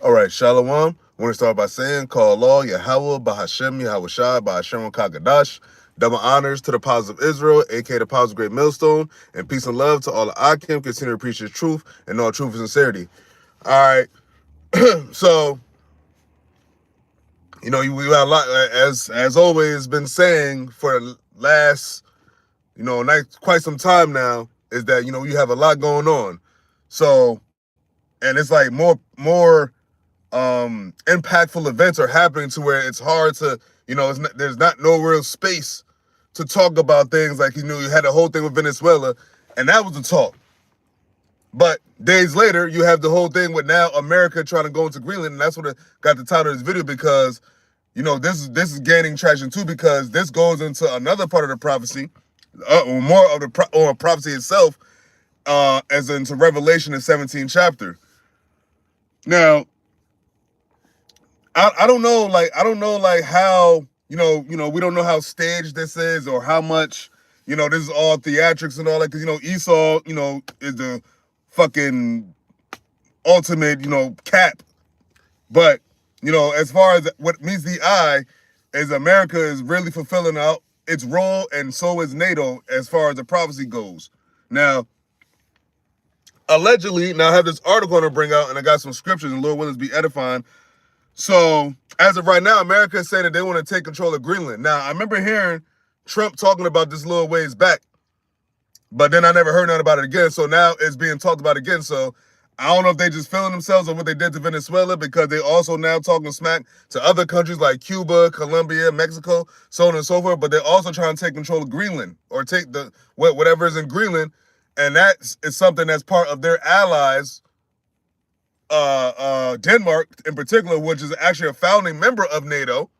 All right, Shalom. I want to start by saying, call law, YAHAWAH, BAHASHAM, YAHAWASHI, BAHASHAM, KAGADASH. Double honors to the Apostles of Israel, aka the Apostles of Great Millstone, and peace and love to all the Akim. Continue to preach the truth and all truth and sincerity. All right, so we got a lot, as always been saying for the last quite some time now, is that you have a lot going on. So, and it's like more impactful events are happening to where it's hard to, there's not no real space to talk about things like, you had the whole thing with Venezuela, and that was the talk. But days later, you have the whole thing with now America trying to go into Greenland, and that's what got the title of this video, because, this is gaining traction too, because this goes into another part of the prophecy, or more of the or prophecy itself, as into Revelation, the 17th chapter. Now, I don't know, like how, we don't know how staged this is or how much, this is all theatrics and all that, because, Esau, is the fucking ultimate, cap. But, as far as what meets the eye, is America is really fulfilling out its role, and so is NATO as far as the prophecy goes. Now, allegedly, now I have this article I'm going to bring out, and I got some scriptures, and Lord willing to be edifying. So, as of right now, America is saying that they want to take control of Greenland. Now, I remember hearing Trump talking about this a little ways back, but then I never heard nothing about it again. So now it's being talked about again. So I don't know if they just feeling themselves on what they did to Venezuela, because they also now talking smack to other countries like Cuba, Colombia, Mexico, so on and so forth. But they're also trying to take control of Greenland, or take the whatever is in Greenland, and that is something that's part of their allies. Denmark in particular, which is actually a founding member of NATO,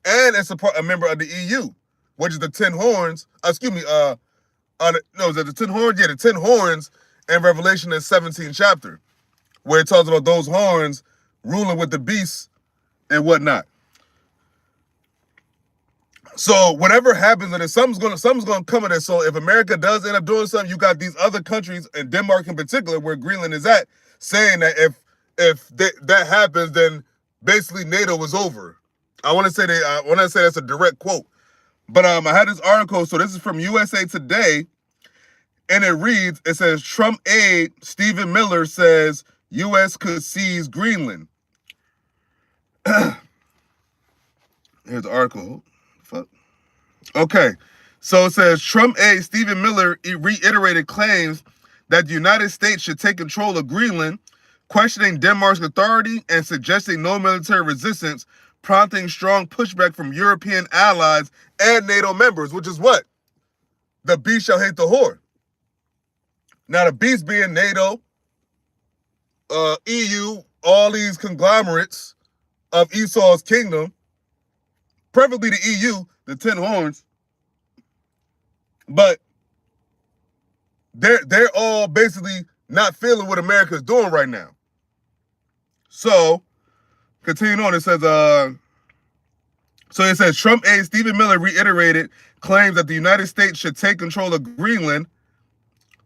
and it's a member of the EU, which is the 10 horns. Is it the 10 horns? Yeah, the 10 horns in Revelation, the 17th chapter, where it talks about those horns ruling with the beasts and whatnot. So whatever happens, and something's gonna come of this. So if America does end up doing something, you got these other countries, and Denmark in particular, where Greenland is at, saying that if that happens, then basically NATO was over. I want to say that's a direct quote. But I had this article, so this is from USA Today, and it says, Trump aide Stephen Miller says U.S. could seize Greenland. Here's the article. Fuck. Okay, so it says, Trump aide Stephen Miller reiterated claims that the United States should take control of Greenland, questioning Denmark's authority and suggesting no military resistance, prompting strong pushback from European allies and NATO members, which is what? The beast shall hate the whore. Now, the beast being NATO, EU, all these conglomerates of Esau's kingdom, preferably the EU, the 10 horns, but they're all basically not feeling what America's doing right now. So, continuing on, it says, Trump aide Stephen Miller reiterated claims that the United States should take control of Greenland,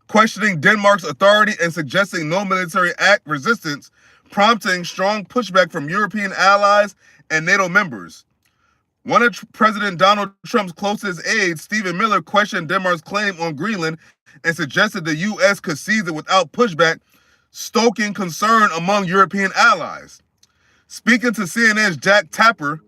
questioning Denmark's authority and suggesting no military resistance, prompting strong pushback from European allies and NATO members. One of President Donald Trump's closest aides, Stephen Miller, questioned Denmark's claim on Greenland and suggested the U.S. could seize it without pushback, stoking concern among European allies. Speaking to CNN's Jack Tapper,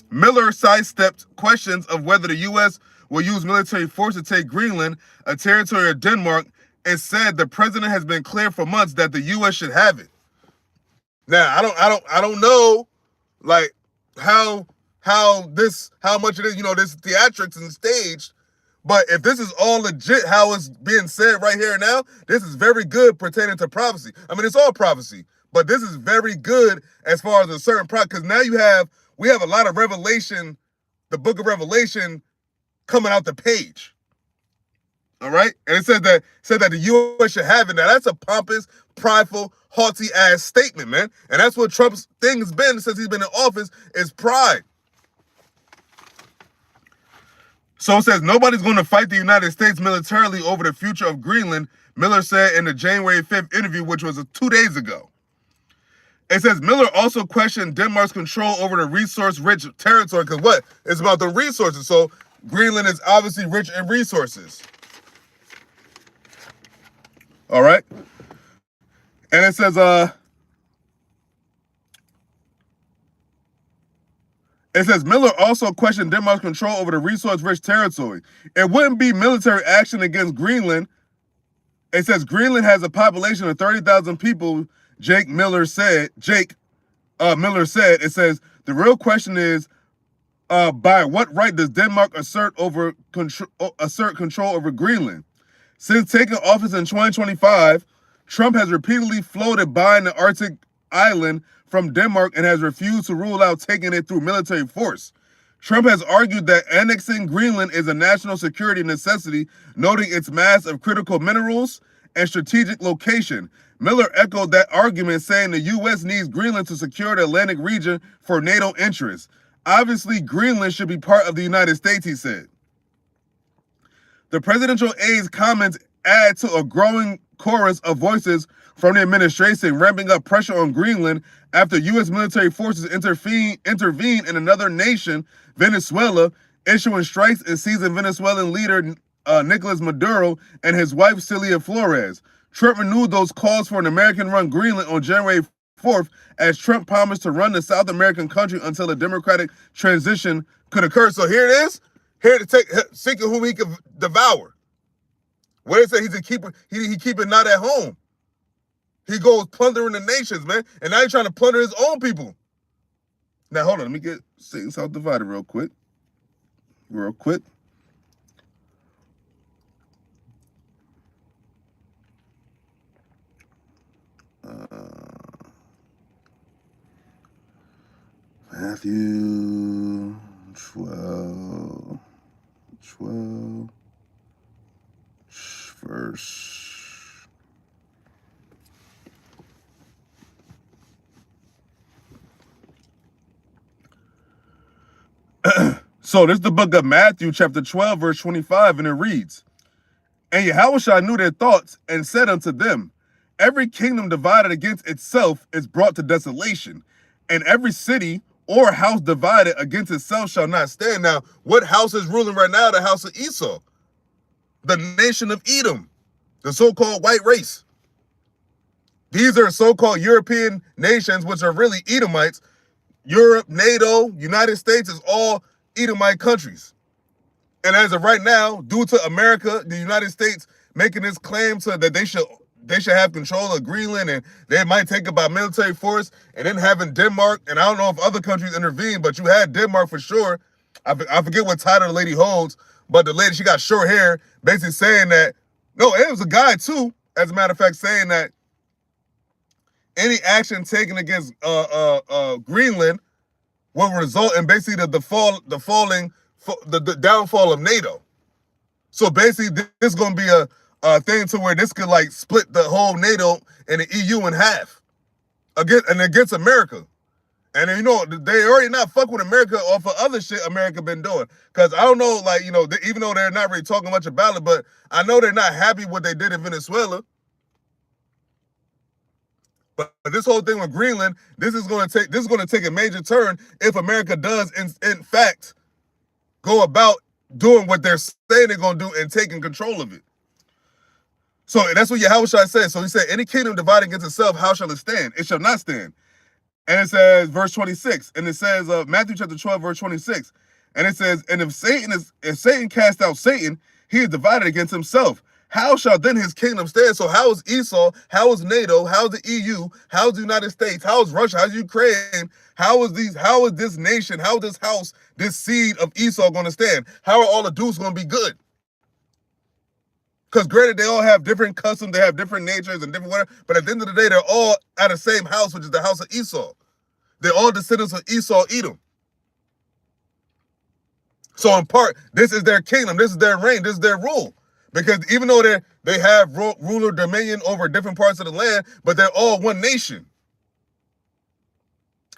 Miller sidestepped questions of whether the U.S. will use military force to take Greenland, a territory of Denmark, and said the president has been clear for months that the U.S. should have it. Now, I don't know, like how much it is, this theatrics and staged. But if this is all legit, how it's being said right here and now, this is very good pertaining to prophecy. I mean, it's all prophecy, but this is very good as far as a certain prophecy, because now we have a lot of Revelation, the book of Revelation, coming out the page. All right, and it said that the U.S. should have it. Now that's a pompous, prideful, haughty ass statement, man, and that's what Trump's thing has been since he's been in office, is pride. So it says, nobody's going to fight the United States militarily over the future of Greenland, Miller said in the January 5th interview, which was 2 days ago. It says Miller also questioned Denmark's control over the resource-rich territory, because what? It's about the resources. So Greenland is obviously rich in resources. All right? And it says, Miller also questioned Denmark's control over the resource-rich territory. It wouldn't be military action against Greenland. It says Greenland has a population of 30,000 people, Miller said. It says, the real question is, by what right does Denmark assert control over Greenland? Since taking office in 2025, Trump has repeatedly floated buying the Arctic island from Denmark and has refused to rule out taking it through military force. Trump has argued that annexing Greenland is a national security necessity, noting its mass of critical minerals and strategic location. Miller echoed that argument, saying the U.S. needs Greenland to secure the Atlantic region for NATO interests. Obviously, Greenland should be part of the United States, he said. The presidential aide's comments add to a growing chorus of voices from the administration ramping up pressure on Greenland after U.S. military forces intervene in another nation, Venezuela, issuing strikes and seizing Venezuelan leader Nicolas Maduro and his wife Celia Flores. Trump renewed those calls for an American-run Greenland on January 4th, as Trump promised to run the South American country until a democratic transition could occur. So here it is, here to take seeking whom he could devour. Where it said he's a keeper, he keeping not at home. He goes plundering the nations, man, and now he's trying to plunder his own people. Now hold on, let me get Satan South divided real quick. Matthew 12, verse. So this is the book of Matthew, chapter 12, verse 25, and it reads, And YAHAWASHI knew their thoughts and said unto them, Every kingdom divided against itself is brought to desolation, and every city or house divided against itself shall not stand. Now, what house is ruling right now? The house of Esau, the nation of Edom, the so-called white race. These are so-called European nations, which are really Edomites. Europe, NATO, United States is all Edomite countries. And as of right now, due to America, the United States making this claim to that they should have control of Greenland, and they might take it by military force, and then having Denmark, and I don't know if other countries intervened, but you had Denmark for sure. I forget what title the lady holds, but the lady, she got short hair, basically saying that, no, it was a guy too, as a matter of fact, saying that any action taken against Greenland will result in basically the downfall of NATO. So basically, this is going to be a thing to where this could like split the whole NATO and the EU in half against America. And you know, they already not fuck with America off of other shit America been doing. Because I don't know, like, you know, even though they're not really talking much about it, but I know they're not happy what they did in Venezuela. But this whole thing with Greenland, this is going to take a major turn if America does in fact go about doing what they're saying they're going to do and taking control of it. So that's what YAHAWASHI said. So he said, any kingdom divided against itself, how shall it stand? It shall not stand. And it says, verse 26, and it says, Matthew chapter 12, verse 26, and it says, and if Satan cast out Satan, he is divided against himself. How shall then his kingdom stand? So how is Esau? How is NATO? How is the EU? How is the United States? How is Russia? How is Ukraine? How is this nation? How is this house, this seed of Esau going to stand? How are all the dudes going to be good? Because granted, they all have different customs, they have different natures and different whatever, but at the end of the day, they're all at the same house, which is the house of Esau. They're all descendants of Esau, Edom. So in part, this is their kingdom, this is their reign, this is their rule. Because even though they have ruler dominion over different parts of the land, but they're all one nation.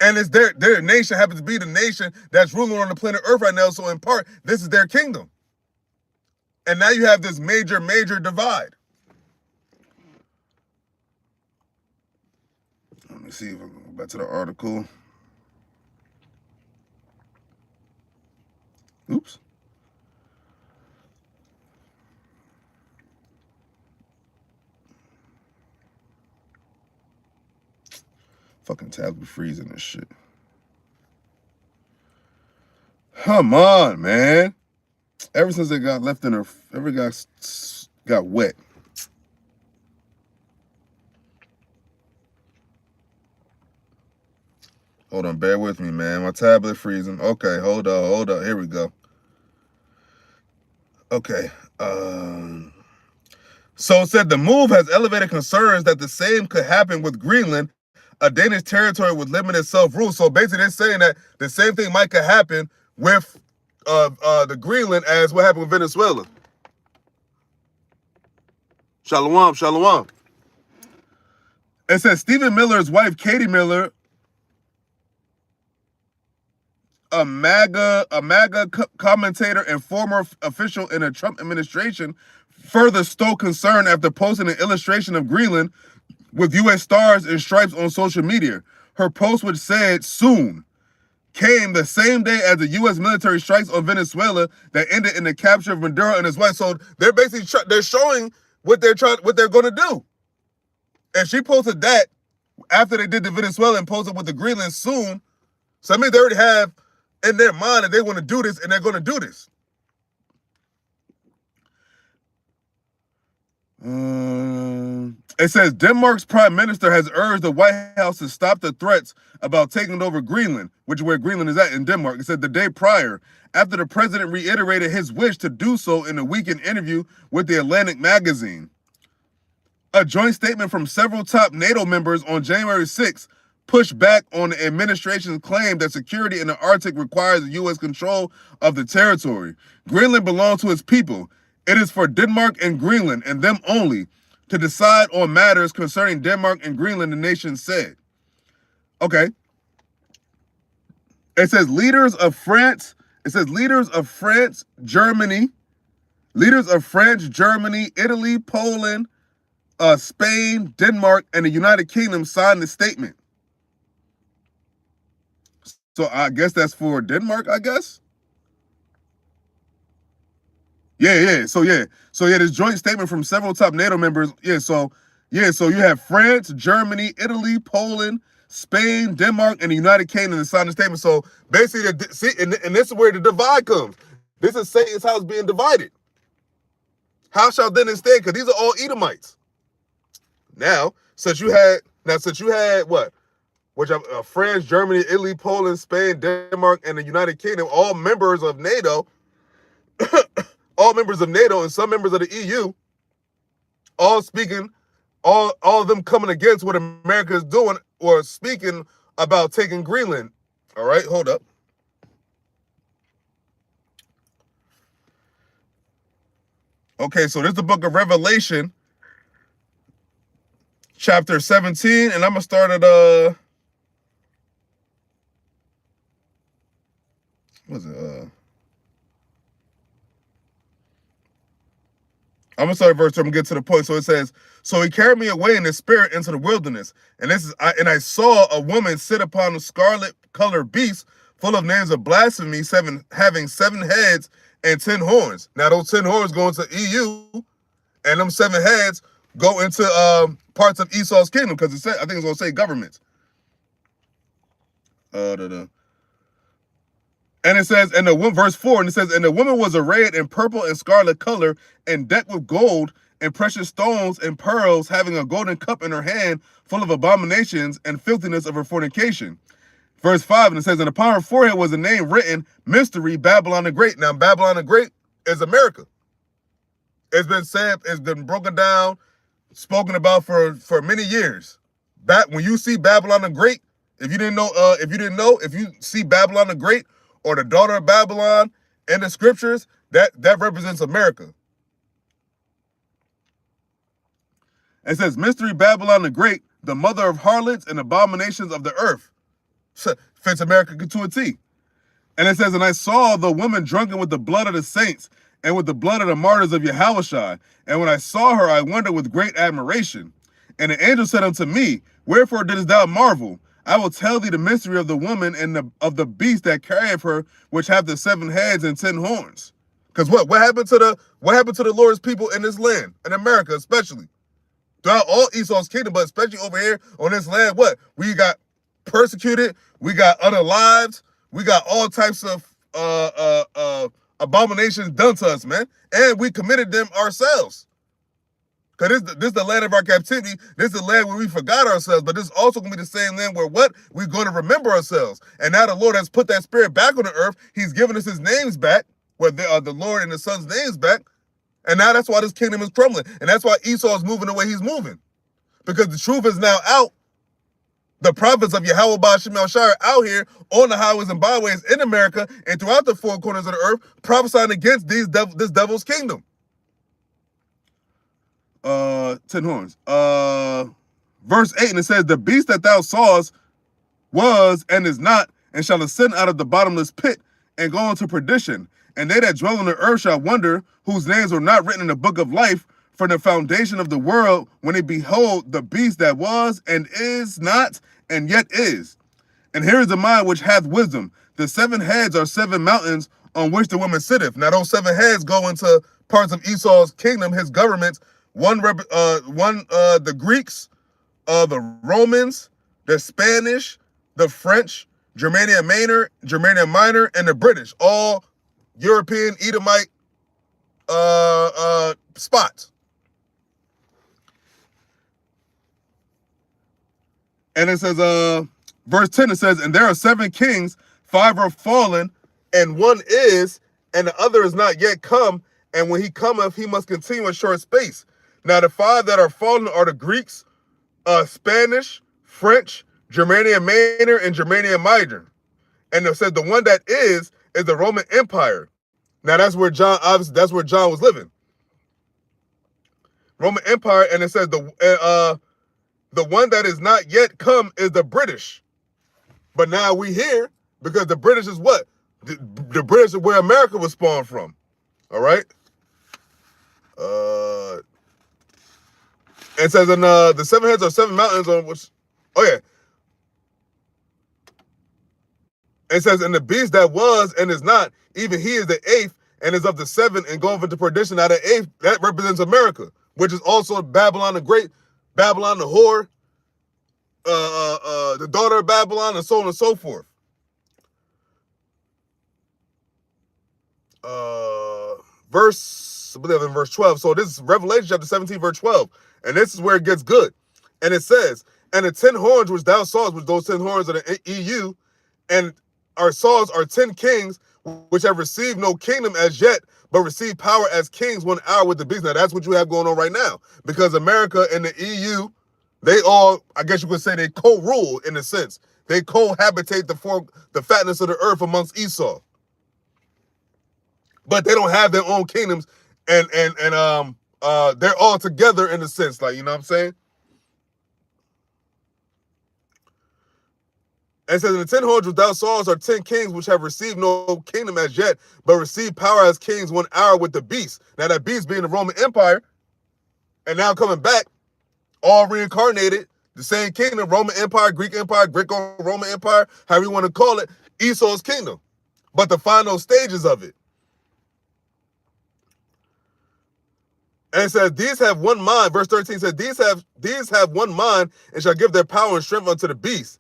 And it's their nation happens to be the nation that's ruling on the planet Earth right now. So in part, this is their kingdom. And now you have this major, major divide. me see if I can go back to the article. Oops. Fucking tabs be freezing this shit. Come on, man. Ever since it got left in her, ever got wet. Hold on, bear with me, man. My tablet freezing. Okay, hold up. Here we go. Okay. So it said the move has elevated concerns that the same could happen with Greenland, a Danish territory with limited self-rule. So basically they're saying that the same thing might could happen with the Greenland as what happened with Venezuela. Shalom, shalom. It says Stephen Miller's wife, Katie Miller, a MAGA commentator and former official in the Trump administration, further stoked concern after posting an illustration of Greenland with U.S. stars and stripes on social media. Her post, which said soon, came the same day as the U.S. military strikes on Venezuela that ended in the capture of Maduro and his wife. So they're basically they're showing what they're going to do. And she posted that after they did the Venezuela and posted with the Greenland soon. So I mean, they already have in their mind that they want to do this, and they're going to do this. It says Denmark's prime minister has urged the White House to stop the threats about taking over Greenland, which is where Greenland is at in Denmark. It said the day prior, after the president reiterated his wish to do so in a weekend interview with the Atlantic magazine. A joint statement from several top NATO members on January 6th pushed back on the administration's claim that security in the Arctic requires U.S. control of the territory. Greenland belongs to its people. It is for Denmark and Greenland, and them only, to decide on matters concerning Denmark and Greenland, the nation said. Okay. It says leaders of France, Germany, Italy, Poland, Spain, Denmark, and the United Kingdom signed the statement. So I guess that's for Denmark, I guess? Yeah. So this joint statement from several top NATO members. So you have France, Germany, Italy, Poland, Spain, Denmark, and the United Kingdom to sign the statement. So basically, and this is where the divide comes. This is Satan's house being divided. How shall then it stand? Because these are all Edomites. Now, since you had what? Which France, Germany, Italy, Poland, Spain, Denmark, and the United Kingdom, all members of NATO, and some members of the EU, all of them coming against what America is doing or speaking about taking Greenland. All right, hold up. Okay, so this is the book of Revelation, chapter 17, and I'm going to start at, I'm going to start at verse 2. I'm going to get to the point. So it says, so he carried me away in the spirit into the wilderness. And I saw a woman sit upon a scarlet-colored beast full of names of blasphemy, having 7 heads and 10 horns. Now, those 10 horns go into EU, and them 7 heads go into parts of Esau's kingdom, because I think it's going to say governments. And it says, verse 4, and it says, and the woman was arrayed in purple and scarlet color, and decked with gold and precious stones and pearls, having a golden cup in her hand, full of abominations and filthiness of her fornication. Verse 5, and it says, and upon her forehead was a name written, Mystery, Babylon the Great. Now, Babylon the Great is America. It's been said, it's been broken down, spoken about for many years. When you see Babylon the Great, if you see Babylon the Great, or the daughter of Babylon in the scriptures, that represents America. It says, Mystery, Babylon the Great, the mother of harlots and abominations of the earth. Fits America to a T. And it says, and I saw the woman drunken with the blood of the saints and with the blood of the martyrs of YAHAWASHI. And when I saw her, I wondered with great admiration. And the angel said unto me, wherefore didst thou marvel? I will tell thee the mystery of the woman and of the beast that carrieth her, which have the 7 heads and 10 horns. Because what happened to the Lord's people in this land, in America especially? Throughout all Esau's kingdom, but especially over here on this land, what? We got persecuted, we got unalived, we got all types of abominations done to us, man. And we committed them ourselves. Because this is the land of our captivity. This is the land where we forgot ourselves. But this is also going to be the same land where what? We're going to remember ourselves. And now the Lord has put that spirit back on the earth. He's given us his names back, where the Lord and the Son's names back. And now that's why this kingdom is crumbling. And that's why Esau is moving the way he's moving. Because the truth is now out. The prophets of YAHAWAH BAHASHAM are out here on the highways and byways in America and throughout the 4 corners of the earth, prophesying against this devil's kingdom. 10 horns. Verse 8, and it says, the beast that thou sawest was and is not, and shall ascend out of the bottomless pit and go into perdition. And they that dwell on the earth shall wonder, whose names were not written in the book of life from the foundation of the world, when they behold the beast that was and is not and yet is. And here is the mind which hath wisdom. The 7 heads are 7 mountains on which the woman sitteth. Now those 7 heads go into parts of Esau's kingdom, his governments. The Greeks, the Romans, the Spanish, the French, Germania Minor, and the British, all European Edomite spots. And it says, verse 10, it says, and there are 7 kings, 5 are fallen, and 1 is, and the other is not yet come, and when he cometh, he must continue a short space. Now the 5 that are fallen are the Greeks, Spanish, French, Germania Minor, and Germania Minor. And it says the one that is the Roman Empire. Now that's where John was living. Roman Empire, and it says the one that is not yet come is the British. But now we here because the British is what? The British is where America was spawned from. All right. It says in the 7 heads are 7 mountains on which, oh yeah. It says, and the beast that was and is not, even he is the 8th and is of the 7 and goeth into perdition. Now the 8th, that represents America, which is also Babylon the Great, Babylon the whore, the daughter of Babylon, and so on and so forth. I believe in verse 12. So this is Revelation chapter 17, verse 12. And this is where it gets good. And it says, and the 10 horns which thou sawest, which those 10 horns are the EU, and our sawest are 10 kings, which have received no kingdom as yet, but receive power as kings 1 hour with the beast. Now that's what you have going on right now. Because America and the EU, they all, I guess you could say, they co-rule in a sense. They cohabitate the fatness of the earth amongst Esau. But they don't have their own kingdoms, and they're all together in a sense, like, you know what I'm saying? And it says, in the 10 horns which thou sawest are 10 kings which have received no kingdom as yet, but receive power as kings 1 hour with the beast. Now that beast being the Roman Empire, and now coming back, all reincarnated, the same kingdom, Roman Empire, Greco-Roman Empire, however you want to call it, Esau's kingdom. But the final stages of it. And it says, these have one mind. Verse 13 says, these have one mind and shall give their power and strength unto the beast.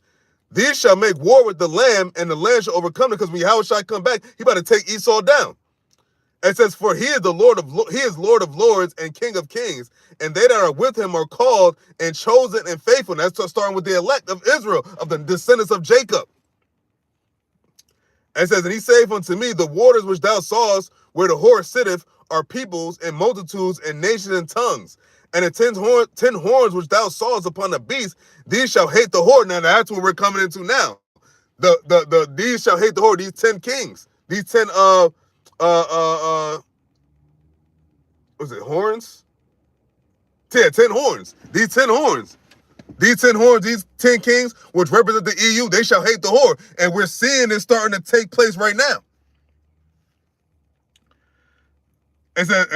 These shall make war with the Lamb, and the Lamb shall overcome them, because when Yahawashi come back, he about to take Esau down. And it says, for he is Lord of lords and King of kings, and they that are with him are called and chosen and faithful. And that's starting with the elect of Israel, of the descendants of Jacob. And it says, and he saith unto me, the waters which thou sawest, where the whore sitteth, are peoples and multitudes and nations and tongues. And the 10 horns which thou sawest upon the beast, these shall hate the whore. Now that's what we're coming into now. These shall hate the whore. These 10 kings. These 10 was it horns? Yeah, 10 horns. These 10 horns. These 10 horns, these 10 kings, which represent the EU, they shall hate the whore. And we're seeing this starting to take place right now. It says,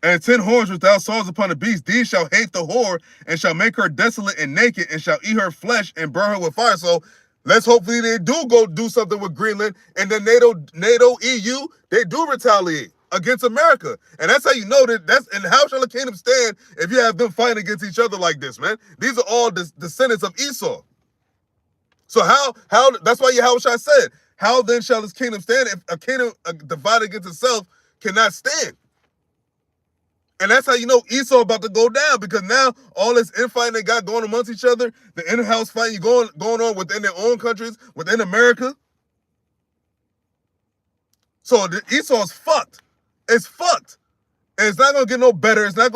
And 10 horns which thou sawest upon the beast, these shall hate the whore, and shall make her desolate and naked, and shall eat her flesh and burn her with fire. So let's hopefully they do go do something with Greenland, and then NATO, EU, they do retaliate against America. And that's how you know and how shall a kingdom stand if you have them fighting against each other like this, man? These are all descendants of Esau. So how that's why Yahawashi said, how then shall this kingdom stand if a kingdom divided against itself cannot stand? And that's how you know Esau about to go down, because now all this infighting they got going amongst each other, the in-house fighting going on within their own countries, within America. So Esau's fucked. It's fucked. And it's not gonna get no better. They're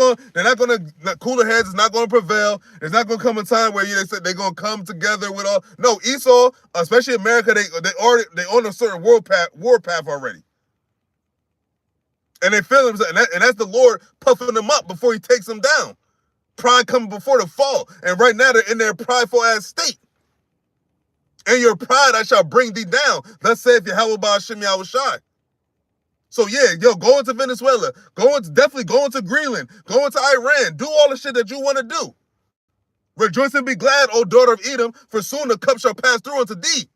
not gonna cooler heads. It's not gonna prevail. There's not gonna come a time where they said they're gonna come together with all. No, Esau, especially America, they on a certain war path already. And they feel them, and that's the Lord puffing them up before he takes them down. Pride coming before the fall. And right now they're in their prideful ass state. And your pride I shall bring thee down. Thus saith Yahawah BAHASHAM YAHAWASHI. So yeah, go into Venezuela. Definitely go into Greenland. Go into Iran. Do all the shit that you want to do. Rejoice and be glad, O daughter of Edom, for soon the cup shall pass through unto thee.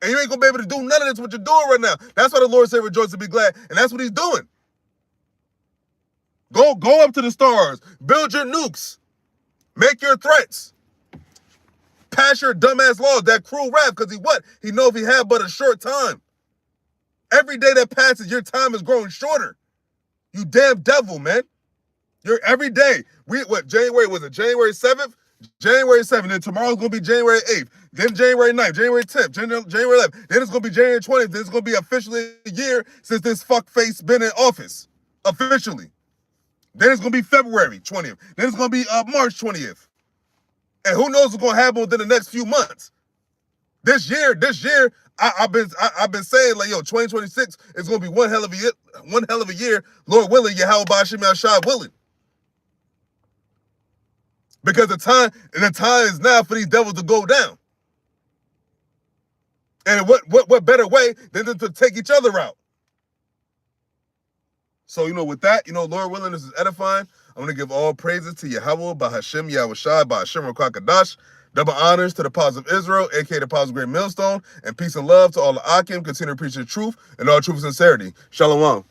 And you ain't going to be able to do none of this what you're doing right now. That's why the Lord said rejoice and be glad. And that's what he's doing. Go up to the stars. Build your nukes. Make your threats. Pass your dumbass laws, that cruel wrath, because he know if he had but a short time. Every day that passes, your time is growing shorter. You damn devil, man. Every day. January, was it January 7th? January 7th. Then tomorrow's going to be January 8th. Then January 9th, January 10th, January 11th. Then it's going to be January 20th. Then it's going to be officially a year since this fuckface been in office. Officially. Then it's going to be February 20th. Then it's going to be March 20th. And who knows what's going to happen within the next few months. This year, I've been saying, like, yo, 2026 is going to be one hell of a year, Lord willing, Yahawah BAHASHAM YAHAWASHI willing. Because the time is now for these devils to go down. And what better way than to take each other out? So, with that, Lord willing, this is edifying. I'm going to give all praises to Yahawah BAHASHAM YAHAWASHI BAHASHAM RaKwakadash. Double honors to the Apostles of Israel, aka the Apostles of Great Millstone, and peace and love to all the Akim. Continue to preach the truth and all truth and sincerity. Shalom.